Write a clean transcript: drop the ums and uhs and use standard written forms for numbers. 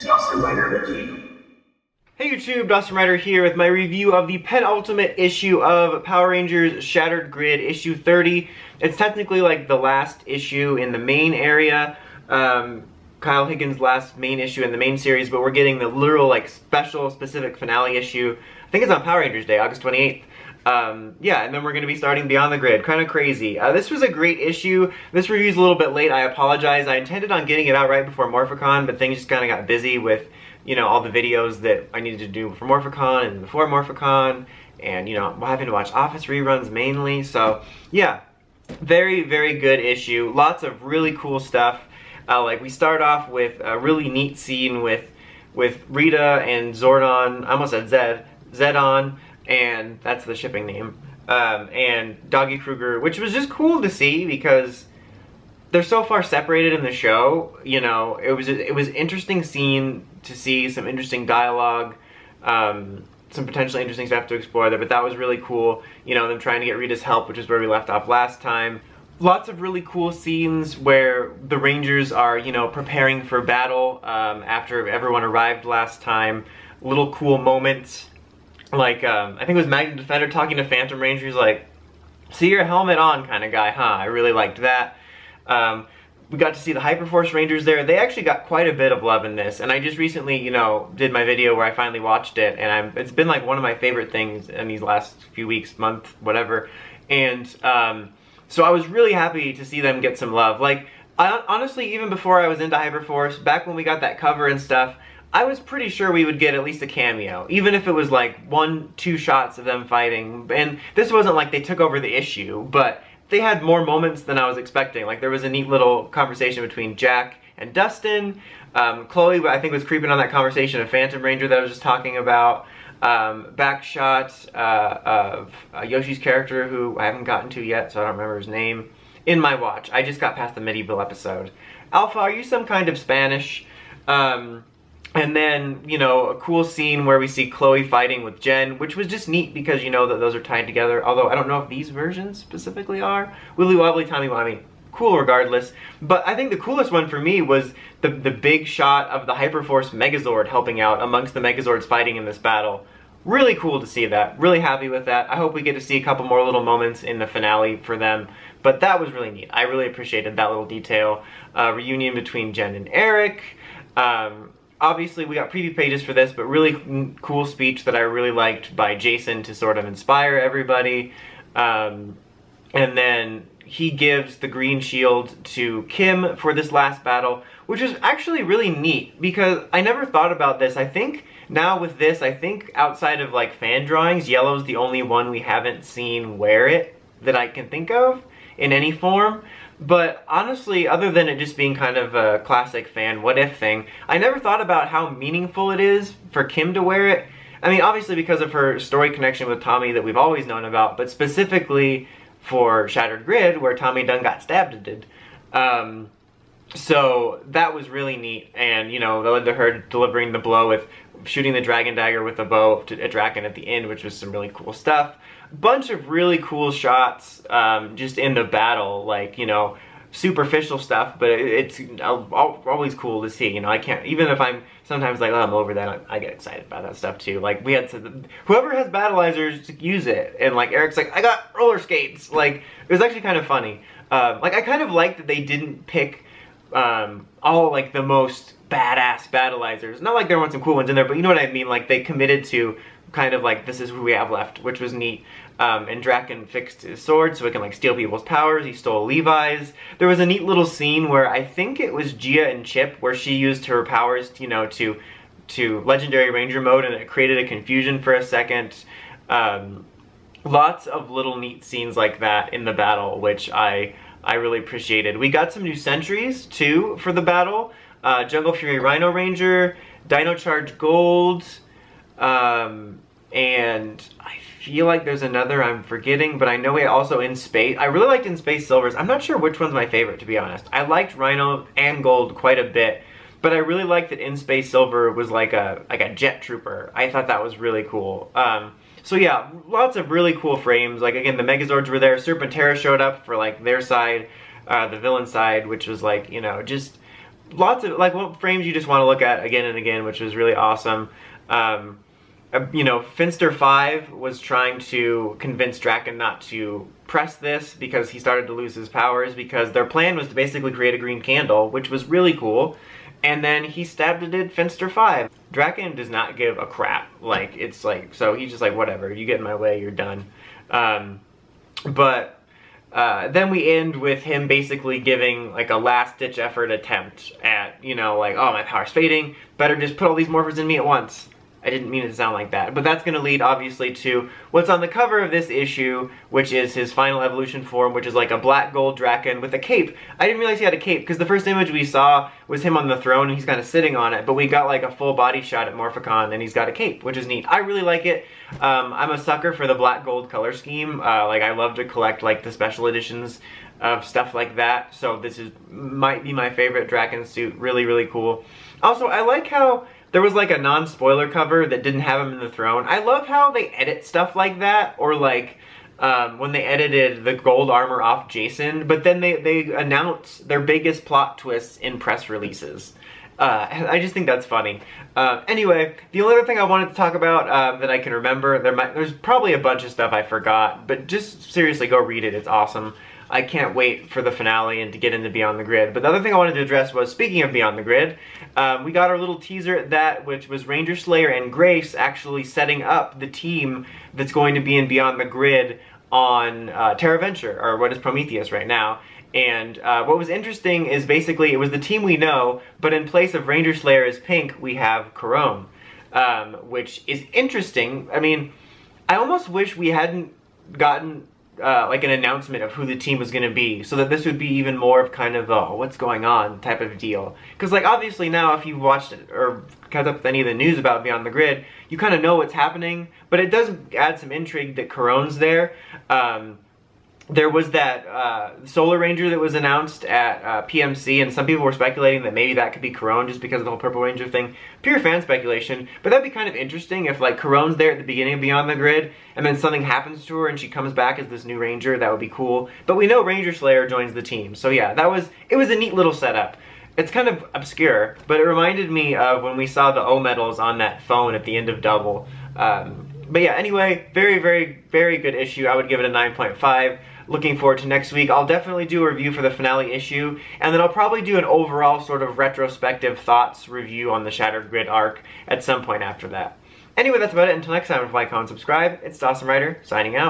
Dawson Rider Wiki. Hey YouTube, Dawson Rider here with my review of the penultimate issue of Power Rangers Shattered Grid issue 30. It's technically like the last issue in the main area, Kyle Higgins' last main issue in the main series, but we're getting the literal like specific finale issue. I think it's on Power Rangers Day, August 28th. Yeah, and then we're going to be starting Beyond the Grid. Kind of crazy. This was a great issue. This review's a little bit late. I apologize. I intended on getting it out right before Morphicon, but things just kind of got busy with, you know, all the videos that I needed to do for Morphicon and before Morphicon, and, you know, having to watch Office reruns mainly. So, yeah, very, very good issue. Lots of really cool stuff. Like, we start off with a really neat scene with Rita and Zordon, I almost said Zedon, and that's the shipping name, and Doggy Kruger, which was just cool to see because they're so far separated in the show. You know, it was interesting scene to see, some interesting dialogue, some potentially interesting stuff to explore there, but that was really cool. You know, them trying to get Rita's help, which is where we left off last time. Lots of really cool scenes where the Rangers are, you know, preparing for battle after everyone arrived last time. Little cool moments. Like, I think it was Magnum Defender talking to Phantom Ranger. He's like, see your helmet on kind of guy, huh? I really liked that. We got to see the Hyperforce Rangers there. They actually got quite a bit of love in this, and I just recently, you know, did my video where I finally watched it, and it's been like one of my favorite things in these last few weeks, month, whatever. And so I was really happy to see them get some love. Like, honestly, even before I was into Hyperforce, back when we got that cover and stuff, I was pretty sure we would get at least a cameo, even if it was like 1-2 shots of them fighting. And this wasn't like they took over the issue, but they had more moments than I was expecting. Like, there was a neat little conversation between Jack and Dustin. Chloe, I think, was creeping on that conversation of Phantom Ranger that I was just talking about. Back shots of Yoshi's character, who I haven't gotten to yet, so I don't remember his name, in my watch. I just got past the medieval episode. Alpha, are you some kind of Spanish? And then, you know, a cool scene where we see Chloe fighting with Jen, which was just neat because you know that those are tied together, although I don't know if these versions specifically are. Willy Wobbly, Tommy Wimey, cool regardless. But I think the coolest one for me was the big shot of the Hyperforce Megazord helping out amongst the Megazords fighting in this battle. Really cool to see that. Really happy with that. I hope we get to see a couple more little moments in the finale for them. But that was really neat. I really appreciated that little detail. Reunion between Jen and Eric. Obviously, we got preview pages for this, but really cool speech that I really liked by Jason to sort of inspire everybody. And then he gives the green shield to Kim for this last battle, which is actually really neat because I never thought about this. I think now with this, I think outside of like fan drawings, yellow's the only one we haven't seen wear it that I can think of in any form. But honestly, other than it just being kind of a classic fan what-if thing, I never thought about how meaningful it is for Kim to wear it. I mean, obviously because of her story connection with Tommy that we've always known about, but specifically for Shattered Grid, where Tommy Dunn got stabbed and did. So that was really neat, and, you know, that led to her delivering the blow with shooting the Dragon Dagger with a bow to a Draken at the end, which was some really cool stuff. Bunch of really cool shots just in the battle, like, you know, superficial stuff, but it's always cool to see. You know, I can't, even if I'm sometimes like, oh, I'm over that, I get excited about that stuff too. Like, we had to, whoever has battleizers, use it. And like, Eric's like, I got roller skates. Like, it was actually kind of funny. Like, I kind of like that they didn't pick all like the most badass battleizers. Not like there weren't some cool ones in there, but you know what I mean? Like, they committed to kind of like, this is who we have left, which was neat. And Draken fixed his sword so it can like steal people's powers. He stole Levi's. There was a neat little scene where I think it was Gia and Chip where she used her powers, you know, to Legendary Ranger mode, and it created a confusion for a second. Lots of little neat scenes like that in the battle, which I really appreciated. We got some new sentries too for the battle. Jungle Fury Rhino Ranger, Dino Charge Gold, and I feel like there's another I'm forgetting, but I know we also In Space. I really liked In Space Silvers. I'm not sure which one's my favorite, to be honest. I liked Rhino and Gold quite a bit, but I really liked that In Space Silver was like a jet trooper. I thought that was really cool. So yeah, lots of really cool frames. Like, again, the Megazords were there. Serpentera showed up for like their side, the villain side, which was like, you know, just lots of, like, frames you just want to look at again and again, which was really awesome. You know, Finster 5 was trying to convince Draken not to press this because he started to lose his powers, because their plan was to basically create a green candle, which was really cool. And then he stabbed it at Finster 5. Draken does not give a crap. Like, it's like, so he's just like, whatever, you get in my way, you're done. Then we end with him basically giving like a last-ditch effort attempt at, you know, like, oh, my power's fading, better just put all these morphers in me at once. I didn't mean it to sound like that, but that's going to lead obviously to what's on the cover of this issue, which is his final evolution form, which is like a black gold Draken with a cape. I didn't realize he had a cape, because the first image we saw was him on the throne and he's kind of sitting on it, but we got like a full body shot at Morphicon and he's got a cape, which is neat. I really like it. I'm a sucker for the black gold color scheme. Like, I love to collect like the special editions of stuff like that, so this might be my favorite Draken suit. Really, really cool. Also, I like how there was like a non-spoiler cover that didn't have him in the throne. I love how they edit stuff like that, or like when they edited the gold armor off Jason, but then they announce their biggest plot twists in press releases. I just think that's funny. Anyway, the only other thing I wanted to talk about that I can remember, there's probably a bunch of stuff I forgot, but just seriously go read it, it's awesome. I can't wait for the finale and to get into Beyond the Grid. But the other thing I wanted to address was, speaking of Beyond the Grid, we got our little teaser at that, which was Ranger Slayer and Grace actually setting up the team that's going to be in Beyond the Grid on Terra Venture, or what is Prometheus right now. And what was interesting is basically it was the team we know, but in place of Ranger Slayer as Pink, we have Corone, which is interesting. I mean, I almost wish we hadn't gotten like an announcement of who the team was going to be, so that this would be even more of kind of a what's going on type of deal. Because like obviously now, if you've watched it or kept up with any of the news about Beyond the Grid, you kind of know what's happening, but it does add some intrigue that Corone's there. There was that Solar Ranger that was announced at PMC, and some people were speculating that maybe that could be Corone just because of the whole Purple Ranger thing. Pure fan speculation, but that'd be kind of interesting if like Corone's there at the beginning of Beyond the Grid, and then something happens to her and she comes back as this new Ranger. That would be cool. But we know Ranger Slayer joins the team, so yeah, it was a neat little setup. It's kind of obscure, but it reminded me of when we saw the O medals on that phone at the end of Double. But yeah, anyway, very, very, very good issue. I would give it a 9.5. Looking forward to next week. I'll definitely do a review for the finale issue, and then I'll probably do an overall sort of retrospective thoughts review on the Shattered Grid arc at some point after that. Anyway, that's about it. Until next time, like, comment, subscribe. It's Dawson Ryder, signing out.